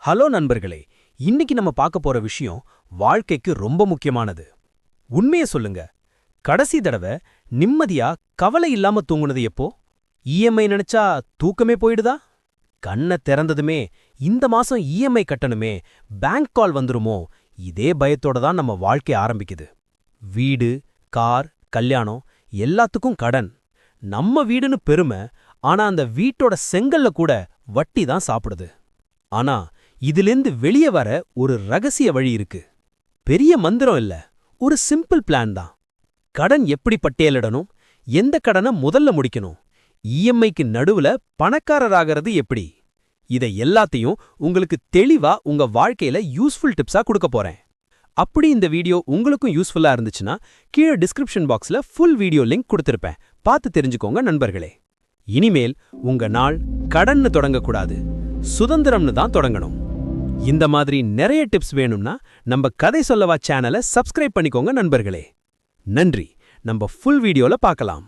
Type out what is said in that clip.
Hello நண்பர்களே, இன்னைக்கு நம்ம பார்க்க போற விஷயம் வாழ்க்கைக்கு ரொம்ப முக்கியமானது. உண்மையை சொல்லுங்க, கடைசி தடவை நிம்மதியா கவலை இல்லாம தூங்குனது எப்போ? இஎம்ஐ நினைச்சா தூக்கமே போயிடுதா? கண்ண திறந்ததுமே இந்த மாசம் இஎம்ஐ கட்டணுமே, பேங்க் கால் வந்துருமோ, இதே பயத்தோட தான் நம்ம வாழ்க்கை ஆரம்பிக்குது. வீடு, கார், கல்யாணம் எல்லாத்துக்கும் கடன். நம்ம வீடுன்னு பெருமை, ஆனா அந்த வீட்டோட செங்கல்ல கூட வட்டி தான் சாப்பிடுது. ஆனா இதிலிருந்து வெளியே வர ஒரு ரகசிய வழி இருக்கு. பெரிய மந்திரம் இல்ல, ஒரு சிம்பிள் பிளான் தான். கடன் எப்படி பட்டியலிடணும், எந்த கடனை முதல்ல முடிக்கணும், இஎம்ஐக்கு நடுவுல பணக்காரராகிறது எப்படி, இதை எல்லாத்தையும் உங்களுக்கு தெளிவா உங்க வாழ்க்கையில யூஸ்ஃபுல் டிப்ஸா கொடுக்க போறேன். அப்படி இந்த வீடியோ உங்களுக்கும் யூஸ்ஃபுல்லா இருந்துச்சுன்னா கீழே டிஸ்கிரிப்ஷன் பாக்ஸ்ல ஃபுல் வீடியோ லிங்க் கொடுத்திருப்பேன், பார்த்து தெரிஞ்சுக்கோங்க நண்பர்களே. இனிமேல் உங்க நாள் கடன்னு தொடங்கக்கூடாது, சுதந்திரம்னு தான் தொடங்கணும். இந்த மாதிரி நிறைய டிப்ஸ் வேணும்னா நம்ம கதை சொல்லவா சேனலை சப்ஸ்கிரைப் பண்ணிக்கோங்க நண்பர்களே. நன்றி. நம்ம ஃபுல் வீடியோல பார்க்கலாம்.